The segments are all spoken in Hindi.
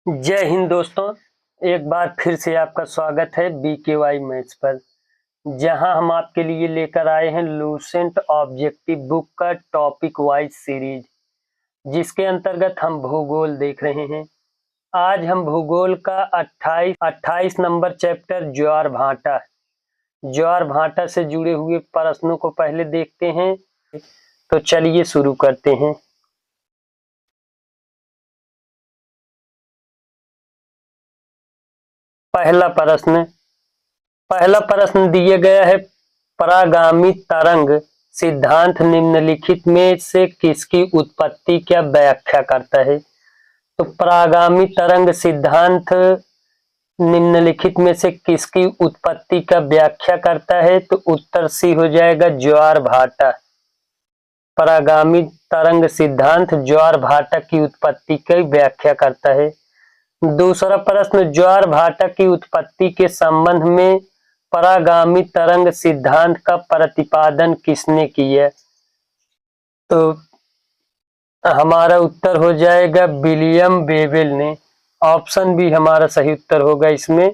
जय हिंद दोस्तों। एक बार फिर से आपका स्वागत है BKY मैथ्स पर, जहां हम आपके लिए लेकर आए हैं लूसेंट ऑब्जेक्टिव बुक का टॉपिक वाइज सीरीज, जिसके अंतर्गत हम भूगोल देख रहे हैं। आज हम भूगोल का 28 नंबर चैप्टर ज्वार भाटा से जुड़े हुए प्रश्नों को पहले देखते हैं। तो चलिए शुरू करते हैं। पहला प्रश्न दिए गया है, परागामी तरंग सिद्धांत निम्नलिखित में से किसकी उत्पत्ति क्या व्याख्या करता है। तो परागामी तरंग सिद्धांत निम्नलिखित में से किसकी उत्पत्ति का व्याख्या करता है। तो उत्तर सी हो जाएगा, ज्वार भाटा। परागामी तरंग सिद्धांत ज्वार भाटा की उत्पत्ति की व्याख्या करता है। दूसरा प्रश्न, ज्वार भाटा की उत्पत्ति के संबंध में परागामी तरंग सिद्धांत का प्रतिपादन किसने किया। तो हमारा उत्तर हो जाएगा विलियम बेबल ने। ऑप्शन बी हमारा सही उत्तर होगा इसमें।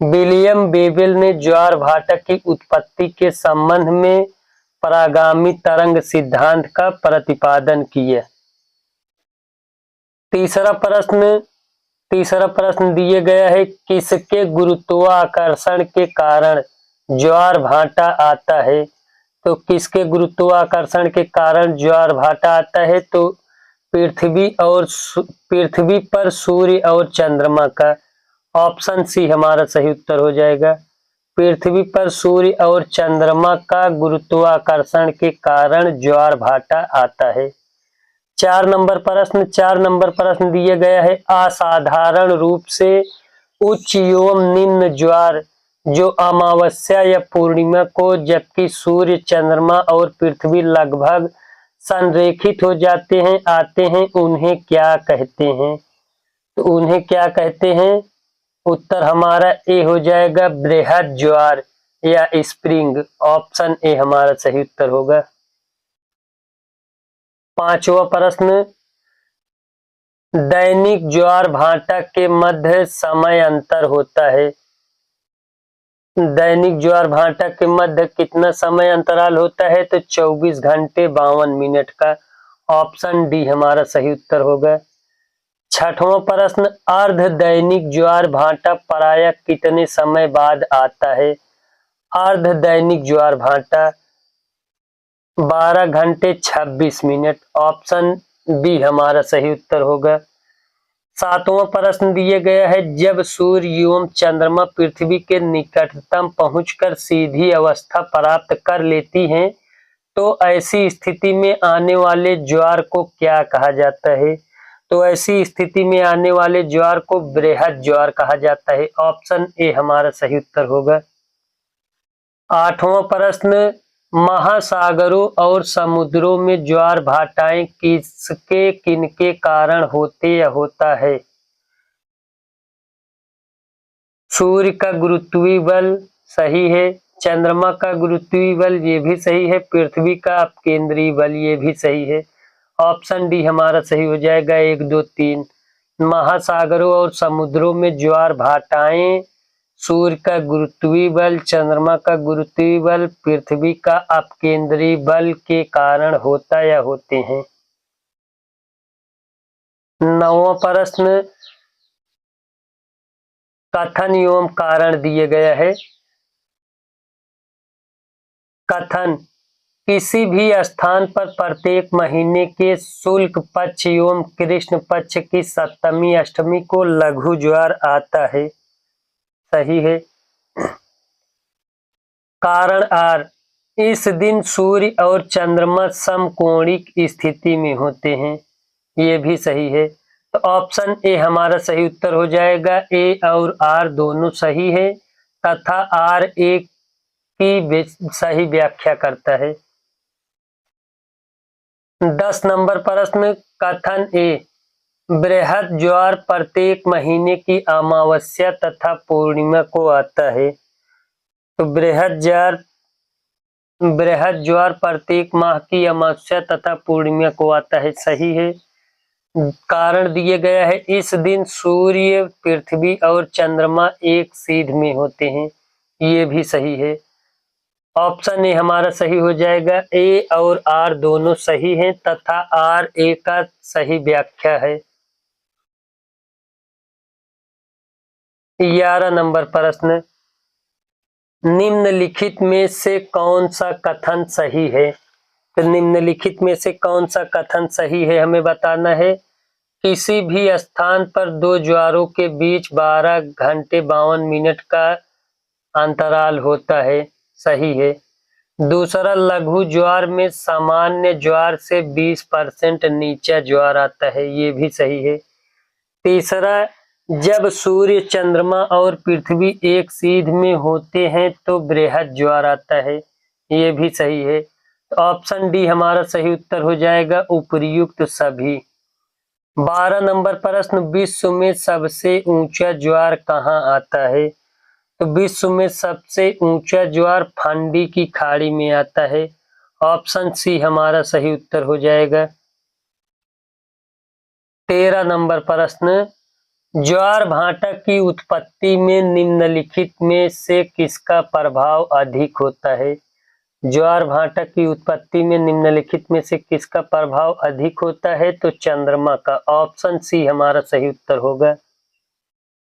विलियम बेबल ने ज्वार भाटा की उत्पत्ति के संबंध में परागामी तरंग सिद्धांत का प्रतिपादन किया। तीसरा प्रश्न दिए गया है, किसके गुरुत्वाकर्षण के कारण ज्वार भाटा आता है। तो किसके गुरुत्वाकर्षण के कारण ज्वार भाटा आता है। तो पृथ्वी पर सूर्य और चंद्रमा का। ऑप्शन सी हमारा सही उत्तर हो जाएगा। पृथ्वी पर सूर्य और चंद्रमा का गुरुत्वाकर्षण के कारण ज्वार भाटा आता है। 4 नंबर प्रश्न दिया गया है, असाधारण रूप से उच्च एवं निम्न ज्वार जो अमावस्या या पूर्णिमा को, जबकि सूर्य चंद्रमा और पृथ्वी लगभग संरेखित हो जाते हैं आते हैं, उन्हें क्या कहते हैं। तो उन्हें क्या कहते हैं, उत्तर हमारा ए हो जाएगा, बृहद ज्वार या स्प्रिंग। ऑप्शन ए हमारा सही उत्तर होगा। 5वां प्रश्न, दैनिक ज्वार भाटा के मध्य समय अंतर होता है। दैनिक ज्वार भाटा के मध्य कितना समय अंतराल होता है। तो 24 घंटे 52 मिनट का। ऑप्शन डी हमारा सही उत्तर होगा। 6वां प्रश्न, अर्ध दैनिक ज्वार भाटा प्रायः कितने समय बाद आता है। अर्ध दैनिक ज्वार भाटा 12 घंटे 26 मिनट। ऑप्शन बी हमारा सही उत्तर होगा। 7वां प्रश्न दिया गया है, जब सूर्य एवं चंद्रमा पृथ्वी के निकटतम पहुंचकर सीधी अवस्था प्राप्त कर लेती हैं, तो ऐसी स्थिति में आने वाले ज्वार को क्या कहा जाता है। तो ऐसी स्थिति में आने वाले ज्वार को बृहद ज्वार कहा जाता है। ऑप्शन ए हमारा सही उत्तर होगा। 8वां प्रश्न, महासागरों और समुद्रों में ज्वार भाटाएं किनके कारण होते या होता है। सूर्य का गुरुत्वीय बल सही है, चंद्रमा का गुरुत्वीय बल ये भी सही है, पृथ्वी का अपकेंद्रीय बल ये भी सही है। ऑप्शन डी हमारा सही हो जाएगा, 1 2 3। महासागरों और समुद्रों में ज्वार भाटाएं सूर्य का गुरुत्वीय बल, चंद्रमा का गुरुत्वीय बल, पृथ्वी का अपकेंद्रीय बल के कारण होता या होते हैं। 9वां प्रश्न, कथन एवं कारण दिए गया है। कथन, किसी भी स्थान पर प्रत्येक महीने के शुक्ल पक्ष एवं कृष्ण पक्ष की सप्तमी अष्टमी को लघु ज्वार आता है। सही है। कारण आर, इस दिन सूर्य और चंद्रमा समकोणिक स्थिति में होते हैं। ये भी सही है। तो ऑप्शन ए हमारा सही उत्तर हो जाएगा। ए और आर दोनों सही है तथा आर ए की सही व्याख्या करता है। 10 नंबर प्रश्न, कथन ए, बृहद ज्वार प्रत्येक महीने की अमावस्या तथा पूर्णिमा को आता है। तो बृहद ज्वार प्रत्येक माह की अमावस्या तथा पूर्णिमा को आता है। सही है। कारण दिया गया है, इस दिन सूर्य, पृथ्वी और चंद्रमा एक सीध में होते हैं। ये भी सही है। ऑप्शन ए हमारा सही हो जाएगा। ए और आर दोनों सही हैं तथा आर ए का सही व्याख्या है। 11 नंबर प्रश्न, निम्नलिखित में से कौन सा कथन सही है? तो निम्नलिखित में से कौन सा कथन सही है हमें बताना है। किसी भी स्थान पर दो ज्वारों के बीच 12 घंटे 52 मिनट का अंतराल होता है। सही है। दूसरा, लघु ज्वार में सामान्य ज्वार से 20% नीचा ज्वार आता है। ये भी सही है। तीसरा, जब सूर्य, चंद्रमा और पृथ्वी एक सीध में होते हैं तो बृहद ज्वार आता है। ये भी सही है। तो ऑप्शन डी हमारा सही उत्तर हो जाएगा, उपर्युक्त सभी। 12 नंबर प्रश्न, विश्व में सबसे ऊंचा ज्वार कहाँ आता है? तो विश्व में सबसे ऊंचा ज्वार फांडी की खाड़ी में आता है। ऑप्शन सी हमारा सही उत्तर हो जाएगा। 13 नंबर प्रश्न, ज्वार भाटा की उत्पत्ति में निम्नलिखित में से किसका प्रभाव अधिक होता है? ज्वार भाटा की उत्पत्ति में निम्नलिखित में से किसका प्रभाव अधिक होता है? तो चंद्रमा का। ऑप्शन सी हमारा सही उत्तर होगा।